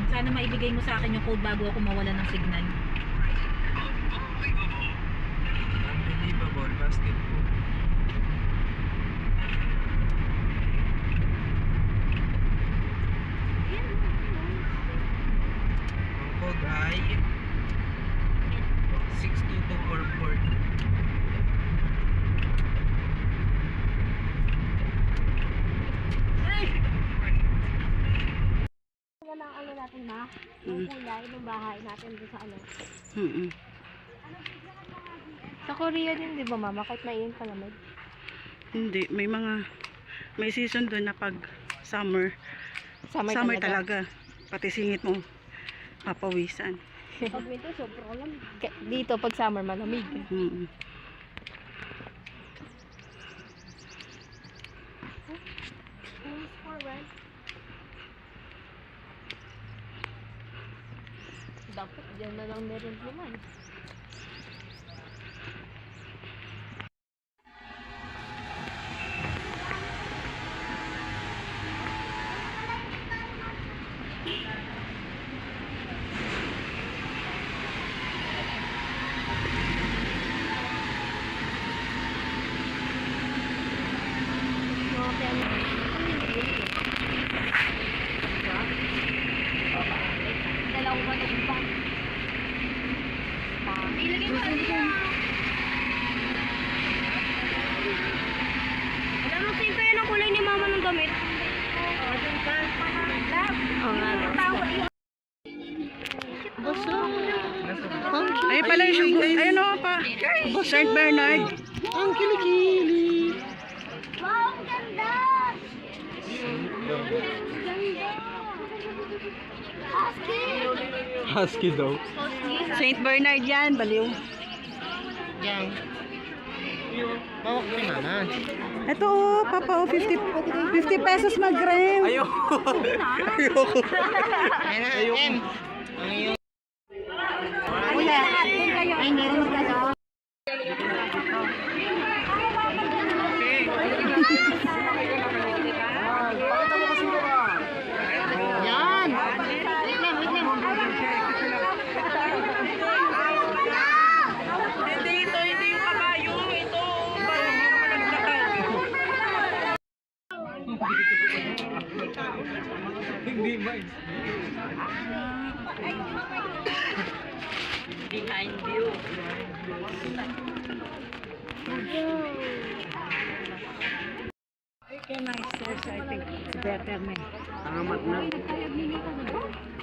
Sana maibigay mo sa akin yung code bago ako mawala ng signal. Unbelievable basketball. Ang code ay 62244. Ng ano natin ma, yung kulay ng bahay natin doon sa ano. Sa Korea din, di ba mama? Kahit mainit pa naman. Hindi, may season doon na pag summer talaga. Pati singit mo papawisan. Pag winter, sobrang lamig. Dito, pag summer, malamig. Dapat dyan na lang meron naman. Alam mo, sino yan ang kulay ni mama ng damit? Ay pala yung ayun o pa. Saint Bernard. Ang kilikili. Wow, ang ganda! Husky daw. Saint Bernard yan, baliw. Yang. Bawak ni mama. Ito oh, papa oh, 50 pesos mag-gram. Ayoko. Ayoko. Ayoko. Ang iyo. Wala. Ay, meron magkagawa. Yan! Wait lang, wait lang. Hindi yung kabayo. Ito, Hindi ba? behind you. Okay, nice stairs, I think it's better na. Angamat na.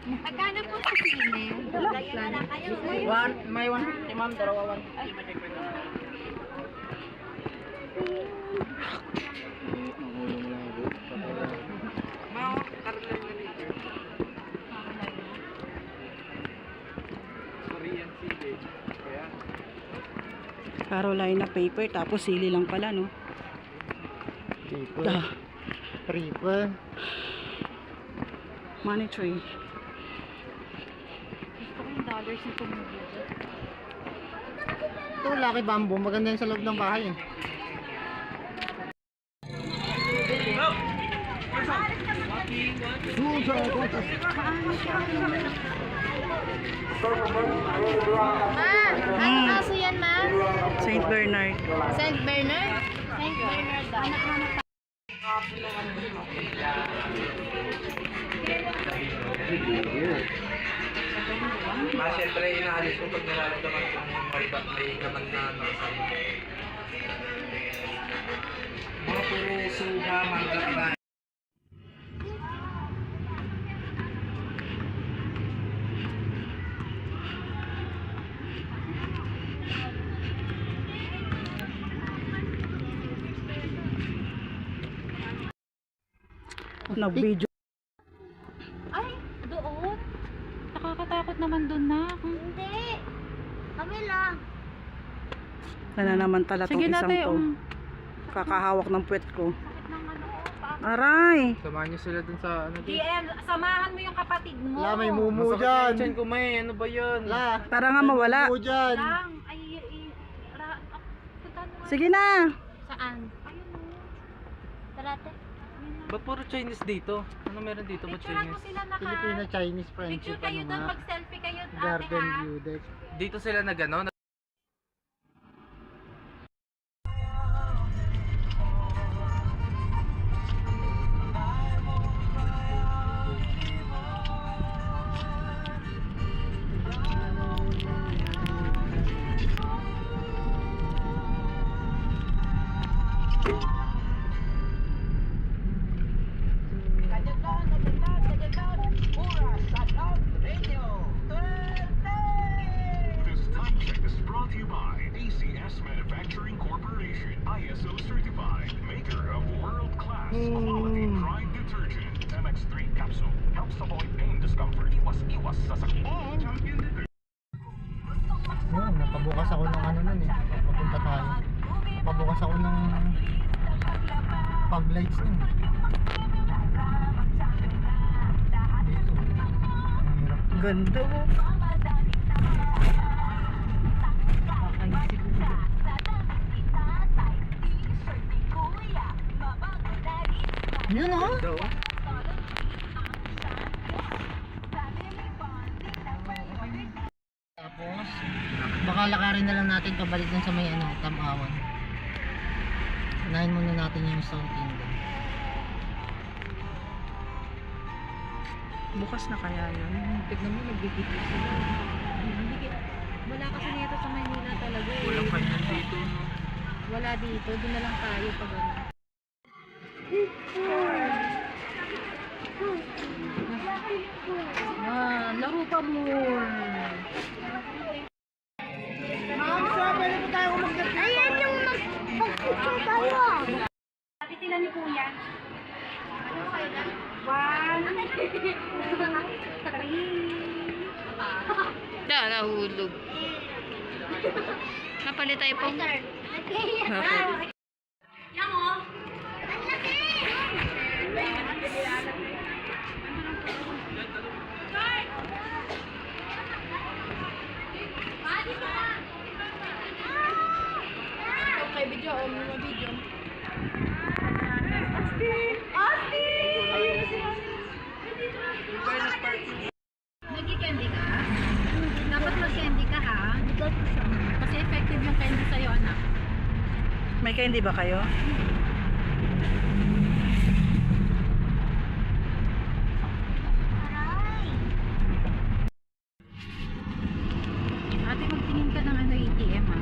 Magkano po sa sine? May 150 ma'am, dalawa 150. Mao, karlan na dito. Korean CD. Kaya? Carolina paper, tapos sili lang pala, no? Paper. Paper. Money tree. Gusto ko yung dollars na tumulong. Ito, Lucky Bamboo. Maganda yung sa loob ng bahay. Ano kaso yan, ma'am? Saint Bernard. Saint Bernard? Saint Bernard daw. Siyempre, inaalis ko pag nararamdaman kung may gaman na nakasama. Mga puro suha, mangga, Nag-video. Ay, doon. Nakakatakot naman doon na. Hindi. Kami lang. Nananamantala tong Sige isang natin, to. Kakahawak ng puwet ko. Sakit ng ano ko, paa. Aray! samahan niyo sila dun sa ano dun. DL, samahan mo yung kapatid mo. La, may mumu dyan. Masakit ko may, ano ba yun? La, Para nga mawala. mumu dyan. Lang. Ay, puntahan mo. Sige na. Saan? Saan? Tara, te. Ba't puro Chinese dito? Ano meron dito? Ba't Picturean mo Chinese? sila naka. Filipino-Chinese Picture friendship, kayo ano doon, nga, mag-selfie kayo ate garden ha. view deck. Dito sila nag-ano? This time check is brought to you by ACS Manufacturing Corporation, ISO certified, maker of world-class quality Pride detergent. MX3 capsule helps avoid pain, discomfort, iwas sa sakit. Champion detergent. Yun, napabukas ako ng ano nun eh. Papunta tayo. Napabukas ako ng fog lights nun. Dito. Ang hirap. Ganda mo. Yun oh. Ganda oh. Tapos, baka lakarin na lang natin pabalik dun sa may ano, Tamawan. Unahin muna natin yung Stone Kingdom. Bukas na kaya yun? Tignan mo, nagbibigay sila. Wala kasi nito sa Manila talaga eh. Walang kanya dito. Wala dito, doon na lang tayo pag ano. Laro pa more. Ayan yung mag-picture tayo. Sabi sila ni Kuya. Ano kayo na? 1, 2, 3. Nahulog. Napalit tayo po. Yan mo. Okay, video. Mga video. Nag-candy ka? Dapat mag-candy ka ha? Kasi effective yung candy sa'yo, anak. May candy ba kayo? Ate, magtingin ka ng ano ATM ha?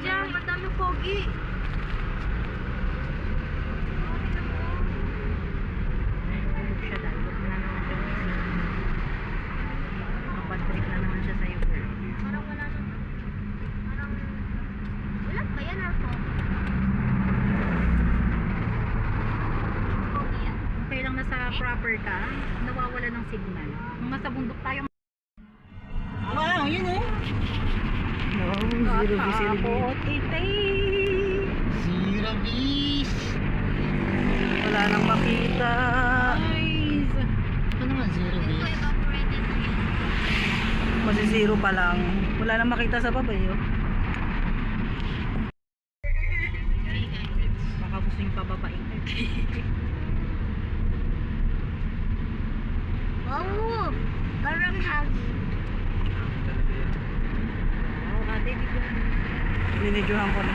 Diyan, madami pogi. Siya dahil wala naman siya mapatrip na naman siya sa'yo. Parang wala nang... Parang... Wala ba yan or po? Okay lang nasa proper ka, nawawala ng signal. Kung nasa bundok tayo, Wow, yun oh. Zero visibility. Zero vis. Wala nang makita. Nice! Ito naman zero vis. Evaporated na yun. Kasi zero pa lang. Wala nang makita sa baba eh. Oh. Baka gusto yung pababain ka. Wow! Parang hagi. Ate, video. Binidyohan ko na.